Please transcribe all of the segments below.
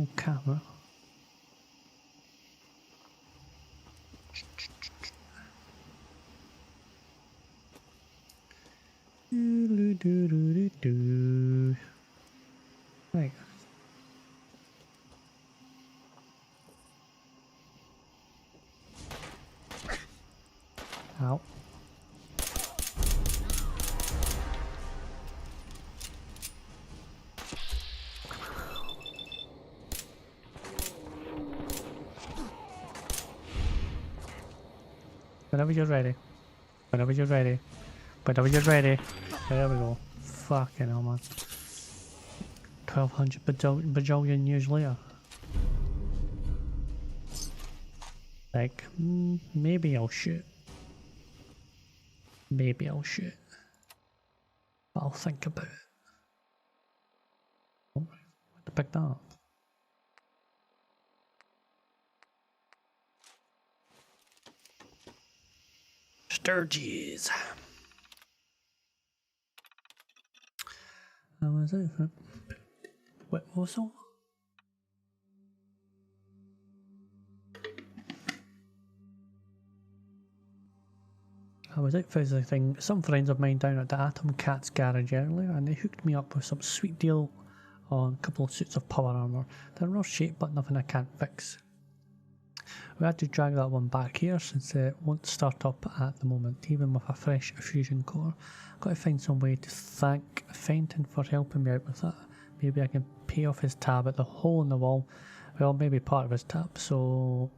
Oh, camera. Right. Ow. Whenever you're ready. Whenever you're ready. Whenever you're ready. There we go. Fucking hell, man. 1200 bajillion years later. Like, maybe I'll shoot. Maybe I'll shoot. But I'll think about it. Oh, where to pick that up? Sturges. How was it? What also? I was out visiting some friends of mine down at the Atom Cat's garage earlier, and they hooked me up with some sweet deal on a couple of suits of power armor. They're in rough shape, but nothing I can't fix. We had to drag that one back here since it won't start up at the moment, even with a fresh fusion core. Got to find some way to thank Fenton for helping me out with that. Maybe I can pay off his tab at the hole in the wall. Well, maybe part of his tab. So,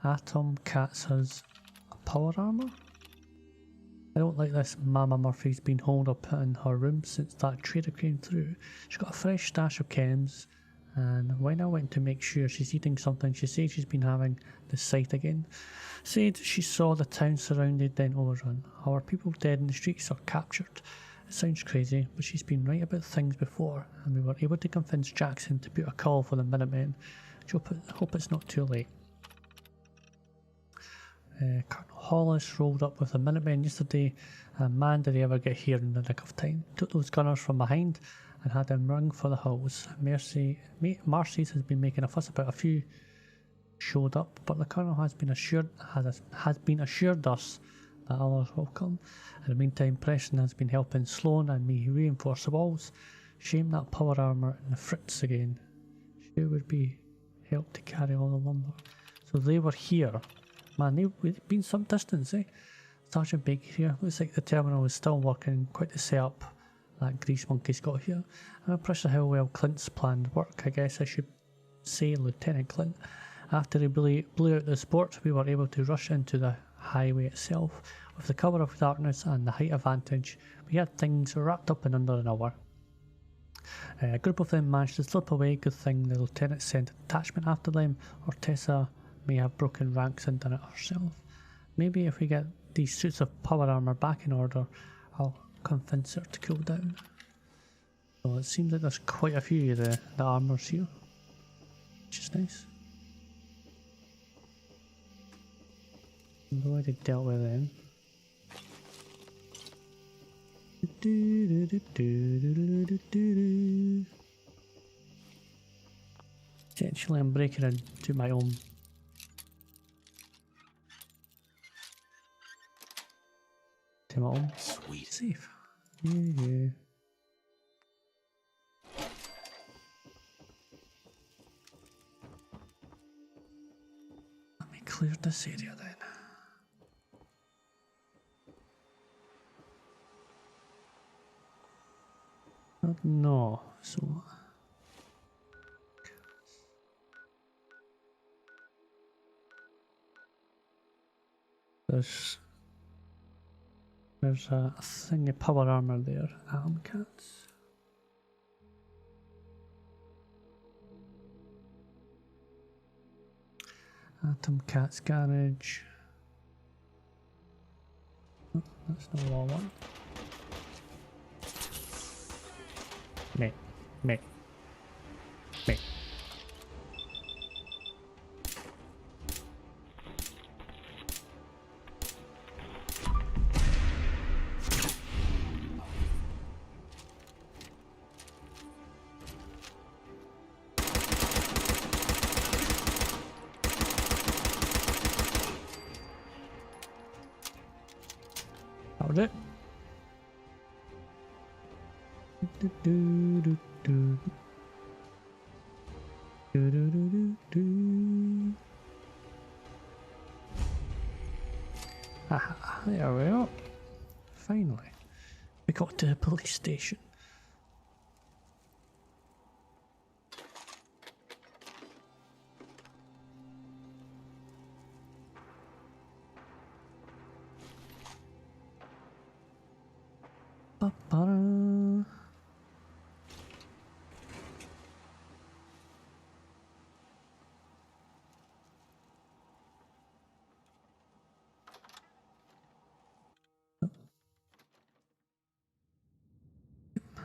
Atom Cats has a power armor? I don't like this. Mama Murphy's been holed up in her room since that trader came through. She's got a fresh stash of chems, and when I went to make sure she's eating something, she said she's been having the sight again. Said she saw the town surrounded then overrun. Our people dead in the streets or captured. It sounds crazy, but she's been right about things before, and we were able to convince Jackson to put a call for the Minutemen. Hope it's not too late. Colonel Hollis rolled up with the Minutemen yesterday, and man did he ever get here in the nick of time. Took those gunners from behind and had them run for the hills. Marcy's has been making a fuss about a few showed up, but the Colonel has been assured us that others will come. In the meantime, Preston has been helping Sloan and me reinforce the walls. Shame that power armor in the Fritz again. Sure would be help to carry all the lumber. So they were here. Man, they've been some distance, eh? Sergeant Baker here. Looks like the terminal is still working. Quite the setup that Grease Monkey's got here. I'm impressed with how well Clint's planned work. I guess I should say Lieutenant Clint. After he blew out the sport, we were able to rush into the highway itself. With the cover of darkness and the height advantage, we had things wrapped up in under an hour. A group of them managed to slip away. Good thing the lieutenant sent a detachment after them, or Tessa may have broken ranks and done it herself. Maybe if we get these suits of power armor back in order, I'll convince her to cool down. So it seems like there's quite a few of the armors here, which is nice. I've already dealt with them. Essentially, I'm breaking into my own. To my own. Sweet. Safe. Yeah. Let me clear this area then. No, so there's a thing of power armor there. Atom Cats. Atom Cats garage. Oh, that's not what I want. Me. was it. Do, do, do, do. Do, do, do, do, do. Aha, there we are. Finally, we got to the police station. Ba-ba-da.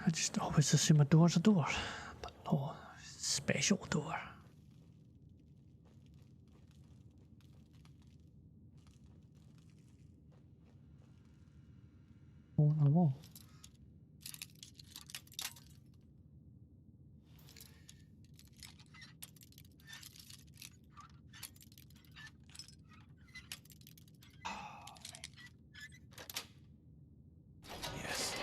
I just always assume a door's a door, but no, special door. On the wall. Yes.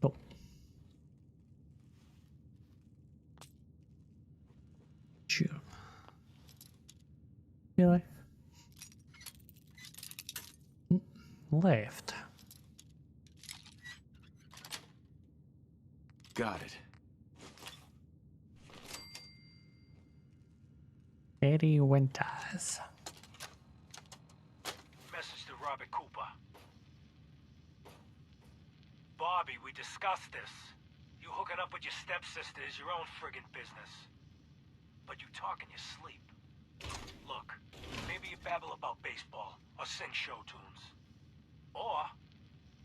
Oh. Sure. Really? Left. Got it. Eddie Winters. Message to Robert Cooper. Bobby, we discussed this. You hooking up with your stepsister is your own friggin' business. But you talk in your sleep. Look, maybe you babble about baseball or sing show tunes. Or,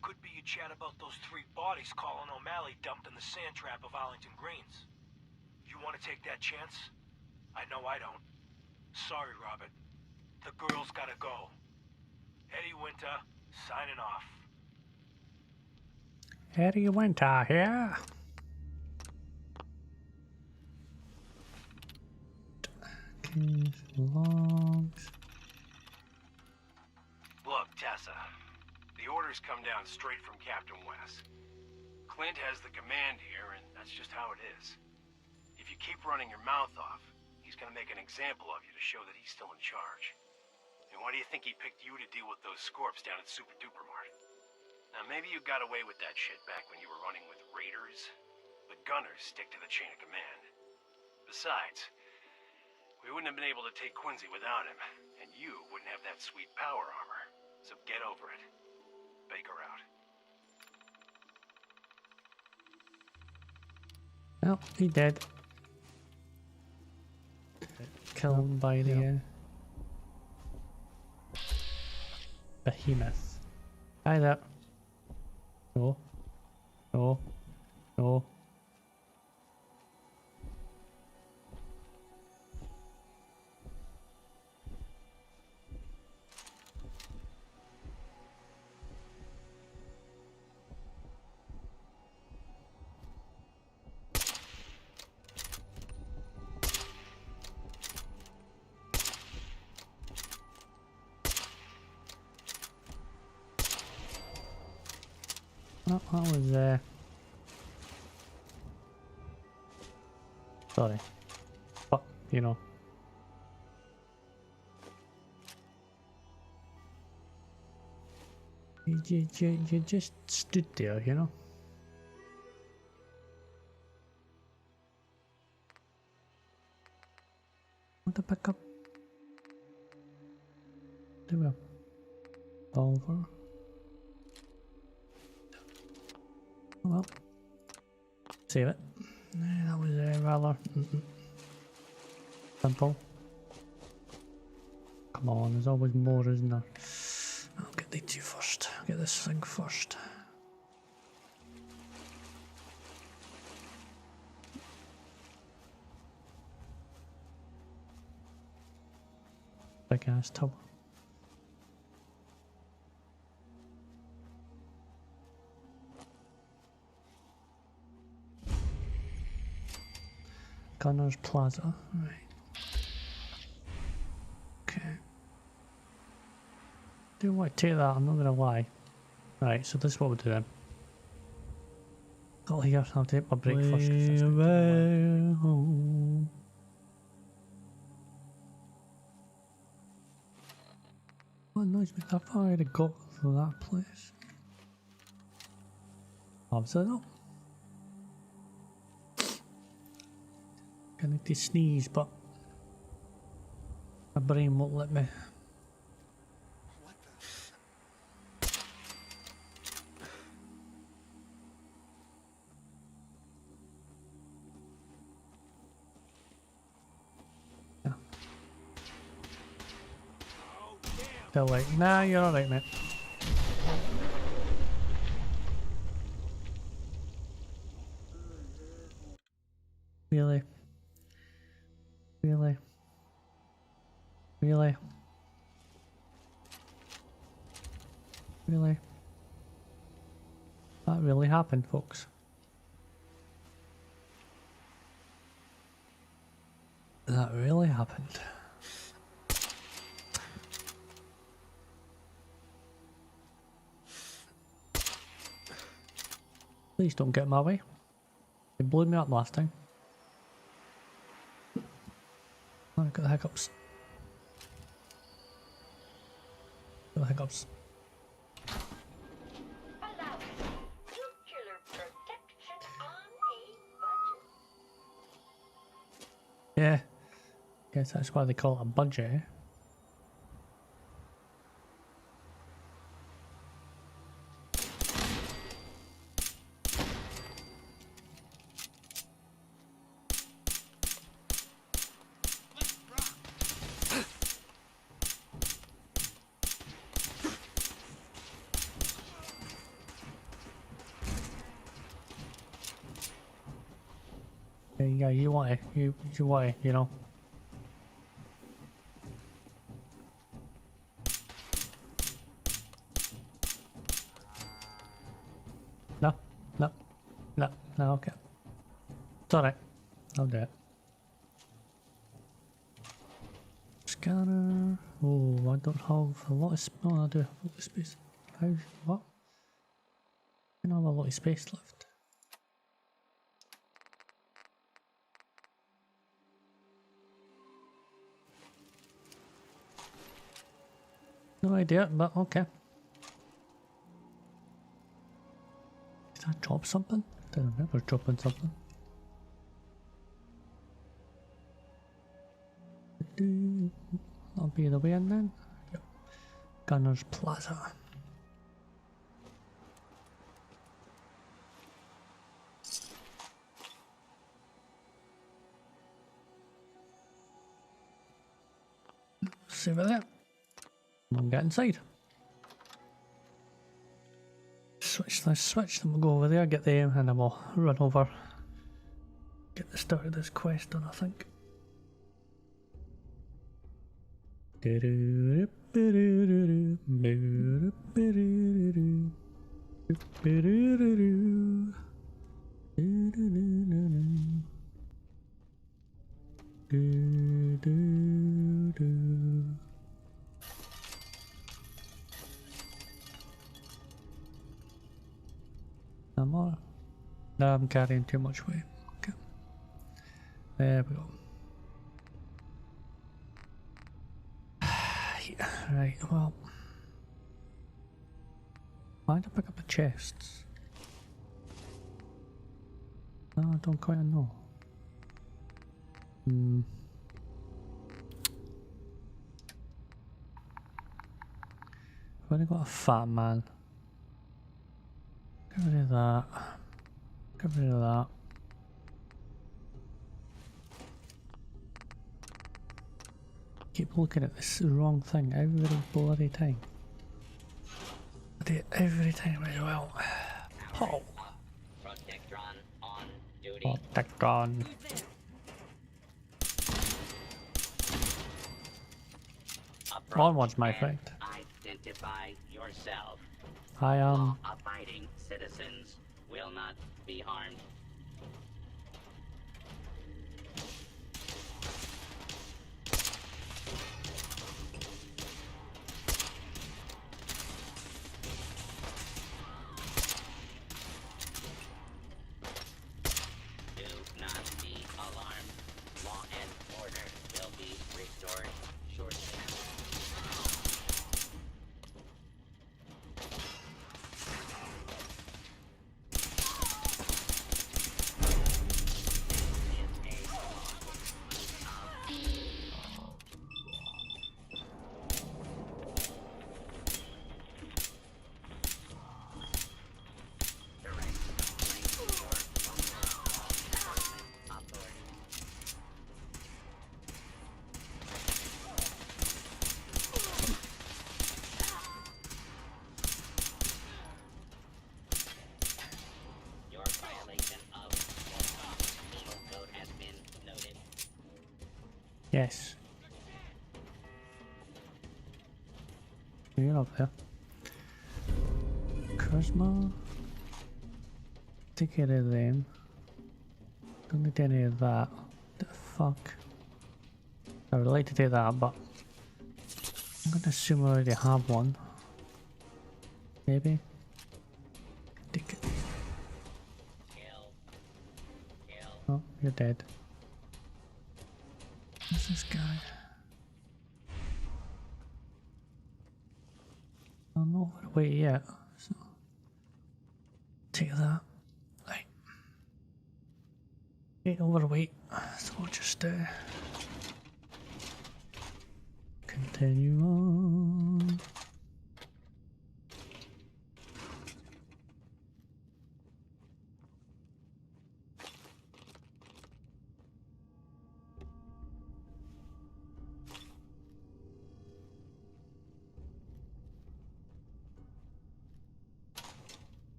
could be you chat about those 3 bodies Colin O'Malley dumped in the sand trap of Arlington Greens. You want to take that chance? I know I don't. Sorry, Robert. The girl's gotta go. Eddie Winter, signing off. Eddie Winter here. Keys, logs. Look, Tessa. The orders come down straight from Captain West. Clint has the command here, and that's just how it is. If you keep running your mouth off, he's gonna make an example of you to show that he's still in charge. And why do you think he picked you to deal with those scorps down at Super Duper Mart? Now, maybe you got away with that shit back when you were running with raiders, but gunners stick to the chain of command. Besides, we wouldn't have been able to take Quincy without him, and you wouldn't have that sweet power armor. So get over it. Baker out. Oh, he dead. Killed by the behemoth. Hi there. No. No. No. Oh, that was sorry. But, you know. You just stood there, you know. Want to pick up? There we go. Over. Oh well. Save it. That was rather simple. Come on, there's always more, isn't there? I'll get the 2 first. I'll get this thing first. Big ass tub. Gunner's Plaza, right. Okay. Do want to take that, I'm not going to lie. Right, so this is what we'll do then. Got here, I'll take my break first. 'Cause that's taking a while. Home. What annoys me? I thought I had got to that place. Obviously not. I need to sneeze, but my brain won't let me. Yeah. Still like, nah, you're alright, mate. Really? Really? Really? Really? That really happened, folks. That really happened. Please don't get in my way. They blew me up last time. Oh, I got the hiccups. Got the hiccups. Nuclear protection on a budget. Yeah. Guess that's why they call it a budget, eh? Yeah, you want it. You want it, you know. No, no, no, no, okay. It's alright. I'll do it. Scanner. Oh, I don't have a lot of space. Oh, I do have a lot of space. How? What? I don't have a lot of space left. No idea, but okay. Did I drop something? I don't remember dropping something. That'll be the way in then. Yep. Gunner's Plaza. See over there. We'll get inside. Switch this switch, then we'll go over there, get the aim, and then we'll run over. Get the start of this quest done, I think. No, I'm carrying too much weight. Okay. There we go. Right, well. Why did I pick up the chests? No, I don't quite know. I've only got a fat man. Get rid of that. Get rid of that. Keep looking at this wrong thing every bloody time. I do it every time as well. Oh. Protectron on duty. Protectron. Onwards, my friend. Identify yourself. I am. Law-abiding citizens will not be harmed. Yes. You're up there. Charisma. Take care of them. Don't need any of that. The fuck? I would like to do that, but I'm gonna assume I already have one. Maybe. Take it. Oh, you're dead. Who's this guy? I'm not overweight yet, so take that. Right. Ain't overweight, so we'll just continue on.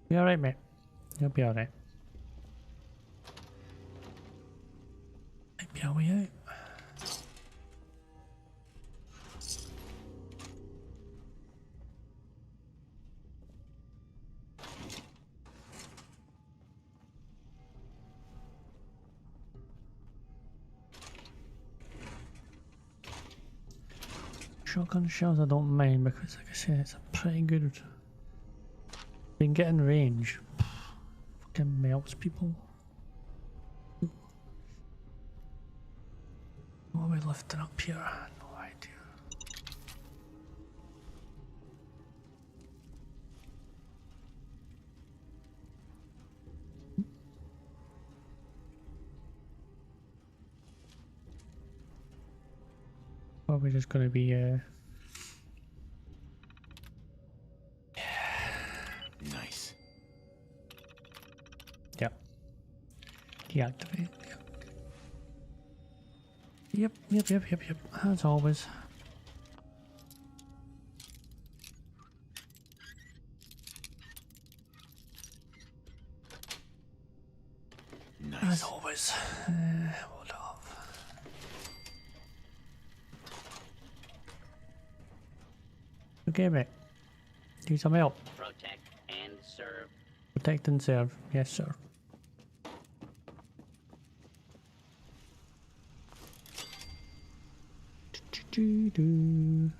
Be alright, mate. You'll be alright. Might be our way out. Shotgun shells I don't mind because, like I said, it's a pretty good. You can get in range. Fucking melts people. What are we lifting up here? No idea. Probably just gonna be Nice. Yep. Deactivate. Yep. Yep. As always. Nice. As always. Hold off. Okay, mate. Need some help. Protect and serve. Protect and serve. Yes, sir. Do.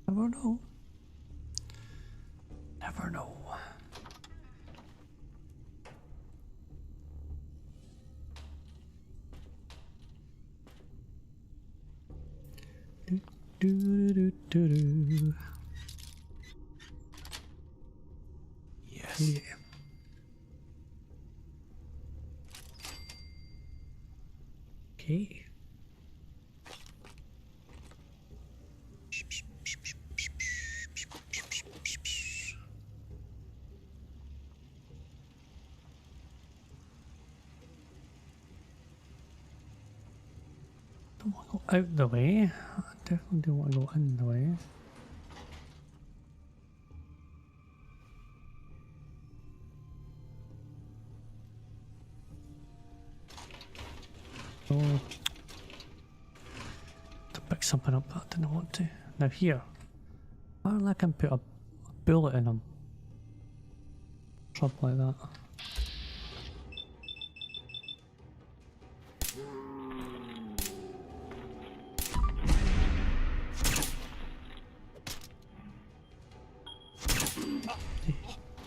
Never know. Never know. Do. Yes. Yeah. Okay. Don't want to go out the way. I definitely don't want to go in the way. Oh. To pick something up, but I didn't want to. Now here, I can put a bullet in them. Something like that.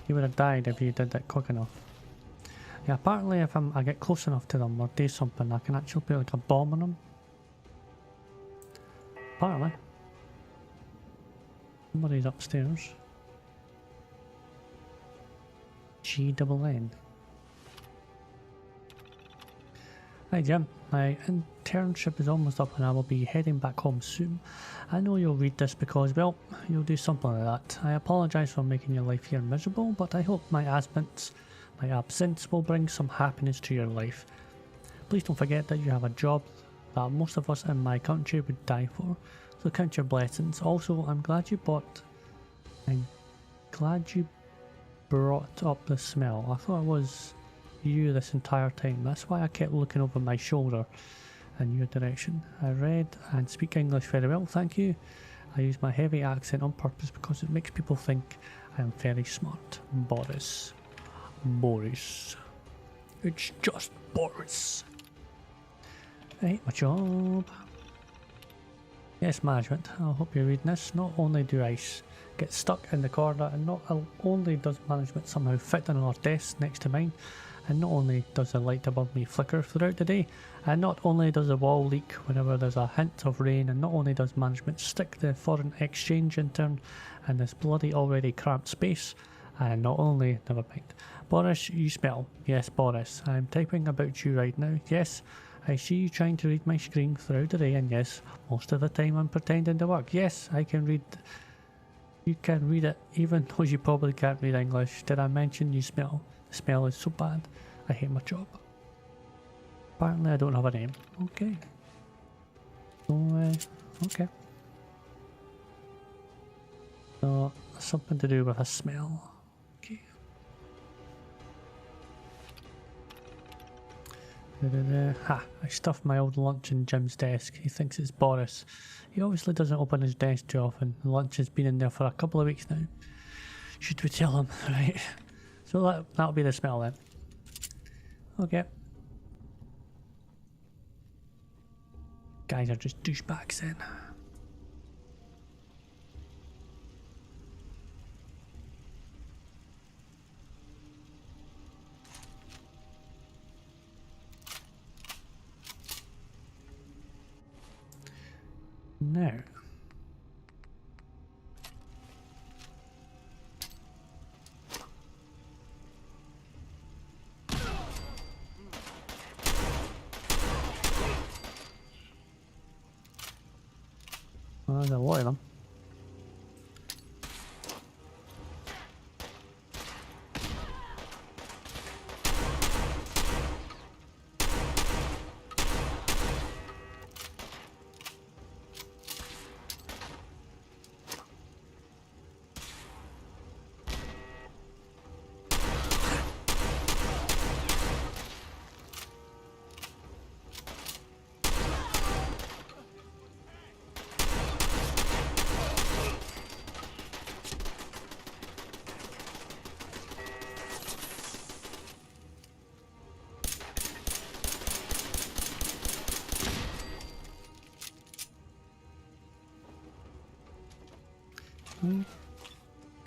You would have died if you did that quick enough. Yeah, apparently if I get close enough to them or do something, I can actually put like a bomb on them. Apparently. Somebody's upstairs. G-double-N. Hi Jim, my internship is almost up and I will be heading back home soon. I know you'll read this because, well, you'll do something like that. I apologise for making your life here miserable, but I hope my absence will bring some happiness to your life. Please don't forget that you have a job that most of us in my country would die for, so count your blessings. Also, I'm glad you brought up the smell. I thought it was you this entire time. That's why I kept looking over my shoulder in your direction. I read and speak English very well, thank you. I use my heavy accent on purpose because it makes people think I am very smart. Boris. Boris. It's just Boris. I hate my job. Yes, management. I hope you're reading this. Not only do I get stuck in the corner, and not only does management somehow fit on our desk next to mine, and not only does the light above me flicker throughout the day, and not only does the wall leak whenever there's a hint of rain, and not only does management stick the foreign exchange intern in this bloody already cramped space, and not only, never mind. Boris, you smell. Yes, Boris, I'm typing about you right now. Yes, I see you trying to read my screen throughout the day, and yes, most of the time I'm pretending to work. Yes, I can read. You can read it, even though you probably can't read English. Did I mention you smell? The smell is so bad. I hate my job. Apparently I don't have a name. Okay. So, okay. So, something to do with a smell. Okay. Ha! I stuffed my old lunch in Jim's desk. He thinks it's Boris. He obviously doesn't open his desk too often. Lunch has been in there for a couple of weeks now. Should we tell him? Right. So that'll be the smell then. Okay. Guys are just douchebags then. No. Well, there's a lot of them.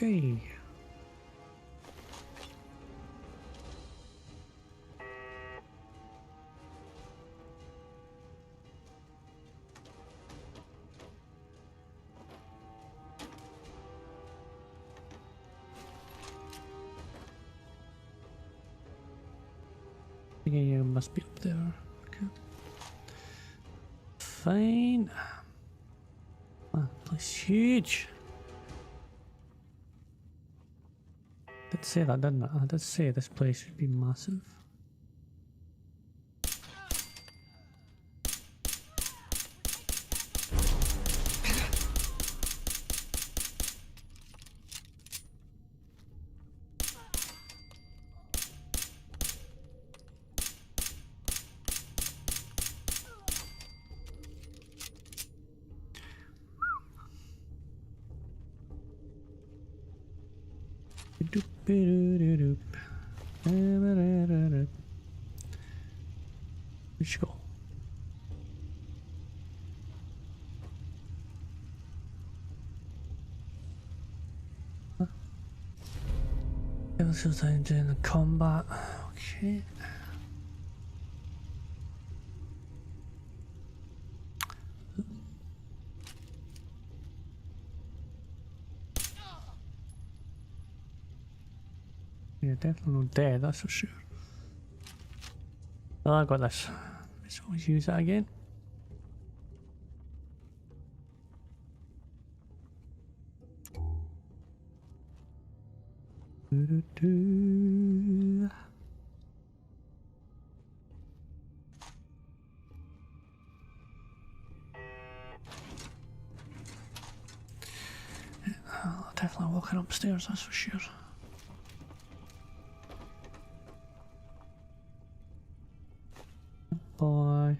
Okay. Yeah, you must be up there. Okay. Fine. That place huge. Did say that, didn't I? I did say this place should be massive. Where'd she go? Huh? This is doing the combat. Okay. You're definitely not dead, that's for sure. Oh, I got this. Let's always use that again. Doo-doo-doo. Definitely walking upstairs, that's for sure. Boy.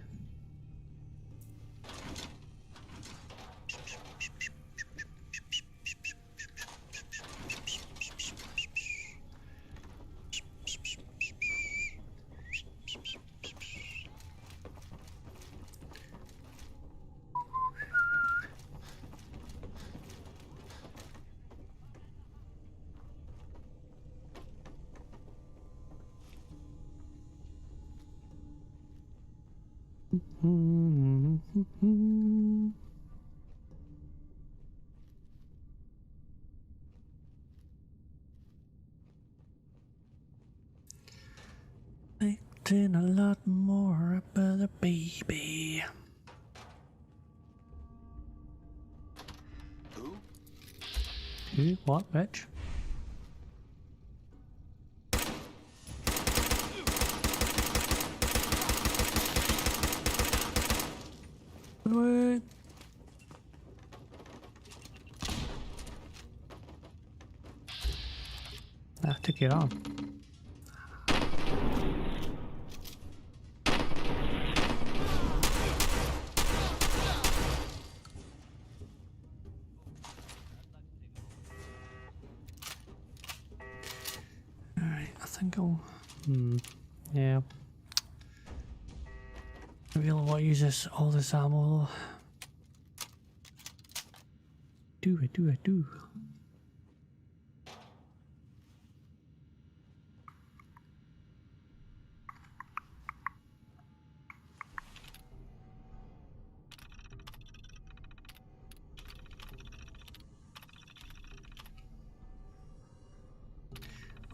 Thinking a lot more about a baby. Who? What, bitch? What? I took your arm. Alright, I think I'll... yeah. I really want to use all this ammo. Do it, do it, do.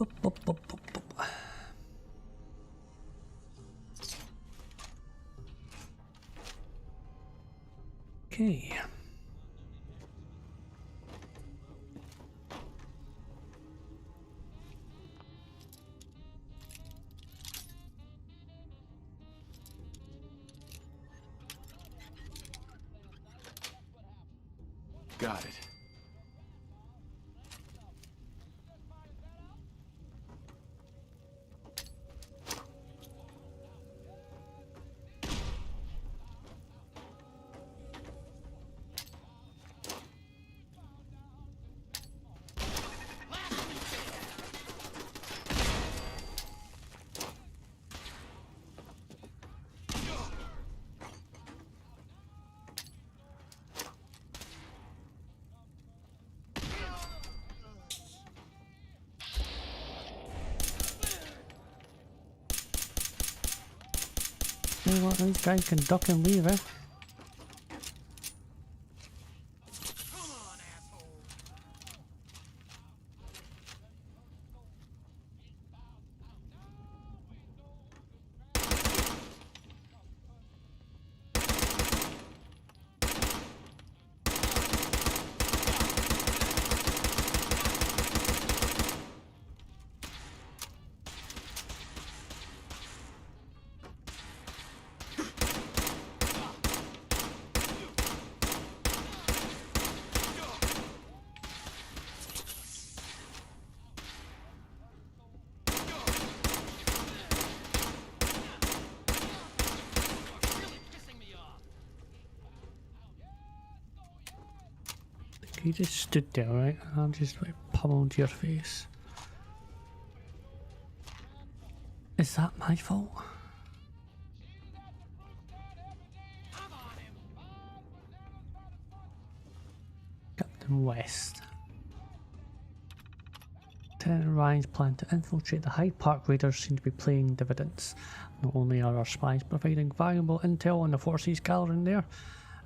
Up, up, up, up, up. Okay. Got it. You know what, these guys can duck and leave, eh? You just stood there, right? I'll just like pummeled your face. Is that my fault? Captain West. Lieutenant Ryan's plan to infiltrate the Hyde Park Raiders seem to be paying dividends. Not only are our spies providing valuable intel on the foresee's gathering there,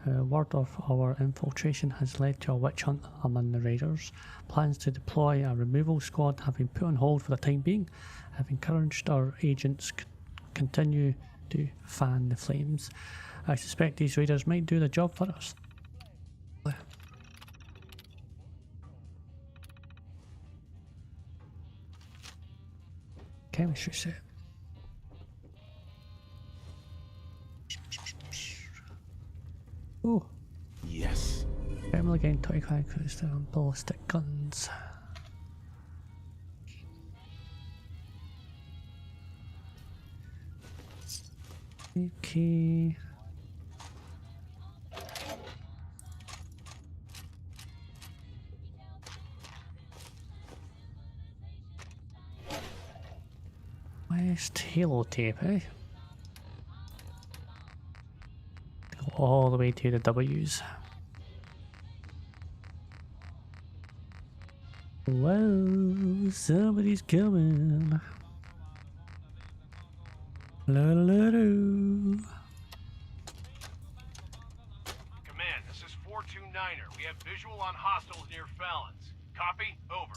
word of our infiltration has led to a witch hunt among the raiders. Plans to deploy a removal squad have been put on hold for the time being, have encouraged our agents continue to fan the flames. I suspect these raiders might do the job for us. Chemistry set. Oh. Yes. Thermal again, 25 cruise down, ballistic guns. Okay. West Halo tape, eh? Go all the way to the W's. Whoa, somebody's coming. La la la doo. Command, this is 429er. We have visual on hostiles near Fallon's. Copy? Over.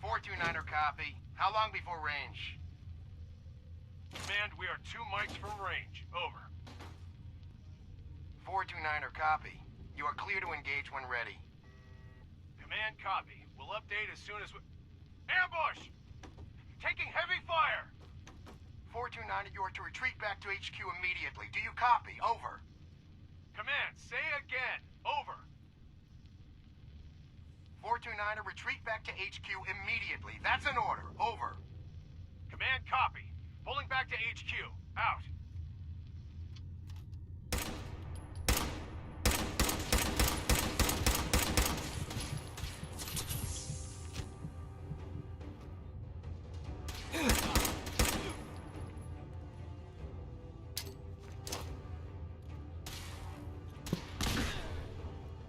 429er copy. How long before range? Command, we are 2 mics from range. Over. 429er copy. You are clear to engage when ready. Command, copy. We'll update as soon as we... Ambush! Taking heavy fire! 429er, you are to retreat back to HQ immediately. Do you copy? Over. Command, say again. Over. 429er, retreat back to HQ immediately. That's an order. Over. Command, copy. Pulling back to HQ. Out.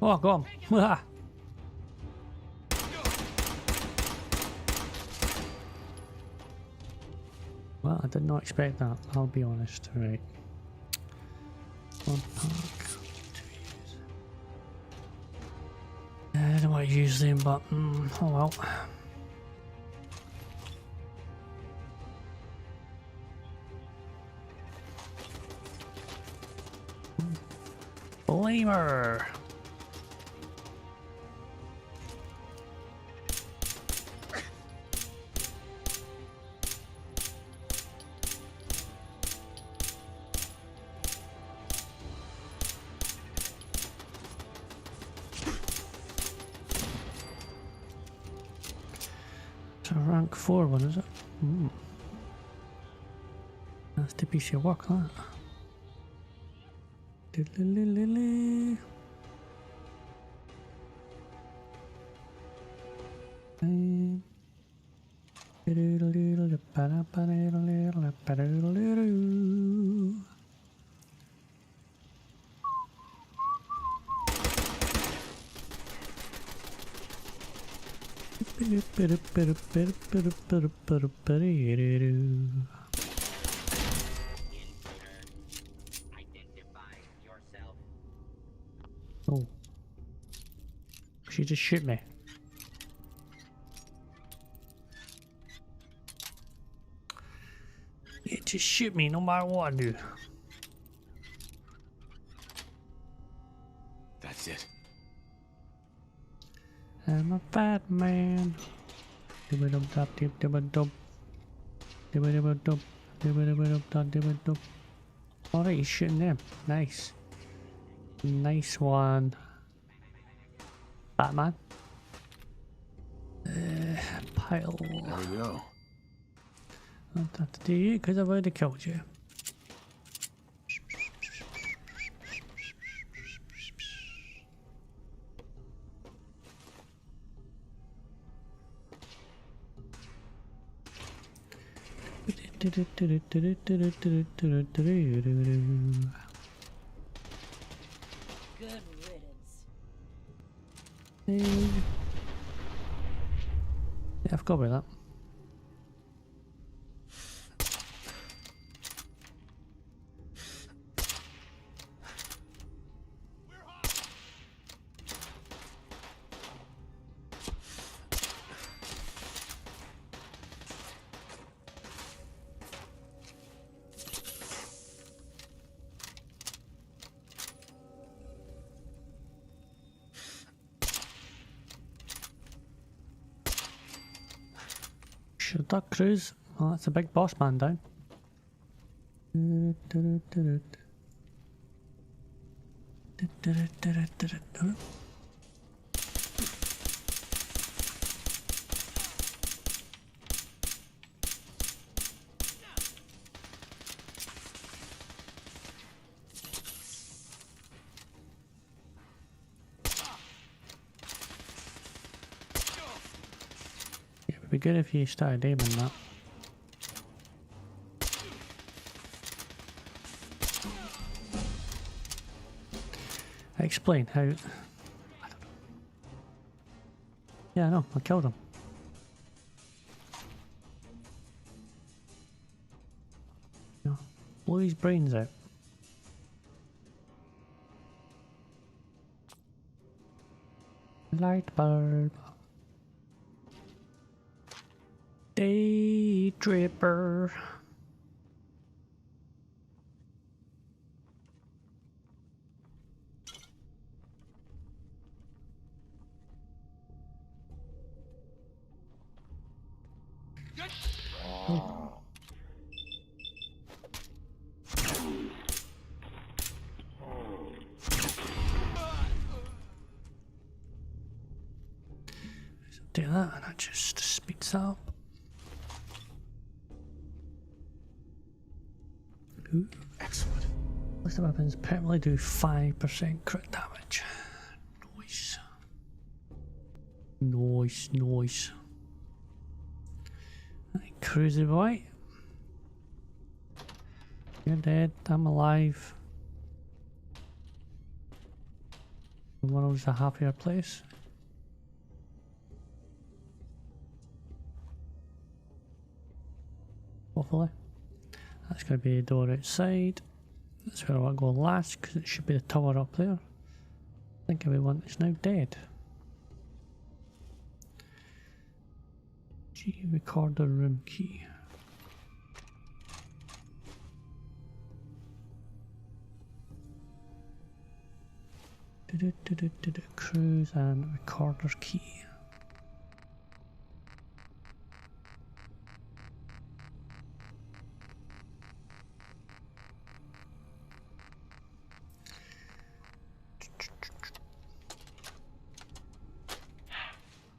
Oh, go on. Well, I did not expect that, I'll be honest. Right. One pack. I don't want to use them, but oh well. Flamer! It's a rank 4 one, is it? That's the piece of work, that. Diddle-lily-lily. Oh. She just shoot me. Yeah, just shoot me no matter what I do. That's it. I'm a fat man. Alright, he's shooting them. Nice. Nice one. Batman. Pile. There we go. Not that to do you because I've already killed you. Good riddance. I forgot about that. Should duck cruise. Oh, that's a big boss man down. It would be good if you started aiming that. Explain how. I don't know. Yeah, I know. I killed him. No, blow his brains out. Light bulb. Day dripper. Do that and that just speeds up. Ooh, excellent. List of weapons permanently do 5% crit damage. Nice. Nice, nice. Right, cruisy boy. You're dead, I'm alive. The world's a happier place. Hopefully. That's going to be a door outside. That's where I want to go last because it should be the tower up there. I think everyone is now dead. G recorder room key. Cruise and recorder key.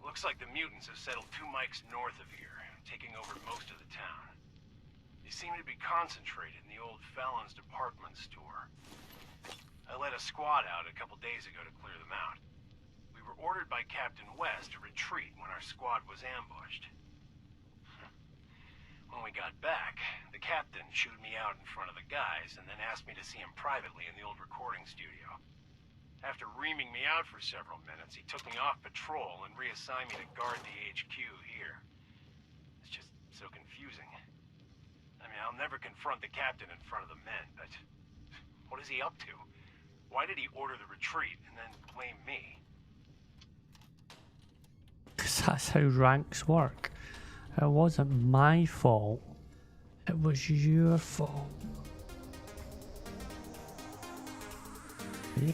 Looks like the mutants have settled 2 mics north of here, taking over most of the town. They seem to be concentrated in the old Felons department store. I led a squad out a couple days ago to clear them out. We were ordered by Captain West to retreat when our squad was ambushed. When we got back, the captain chewed me out in front of the guys and then asked me to see him privately in the old recording studio. After reaming me out for several minutes, he took me off patrol and reassigned me to guard the HQ here. It's just so confusing. I mean, I'll never confront the captain in front of the men, but what is he up to? Why did he order the retreat and then blame me? Because that's how ranks work. It wasn't my fault. It was your fault. Yeah.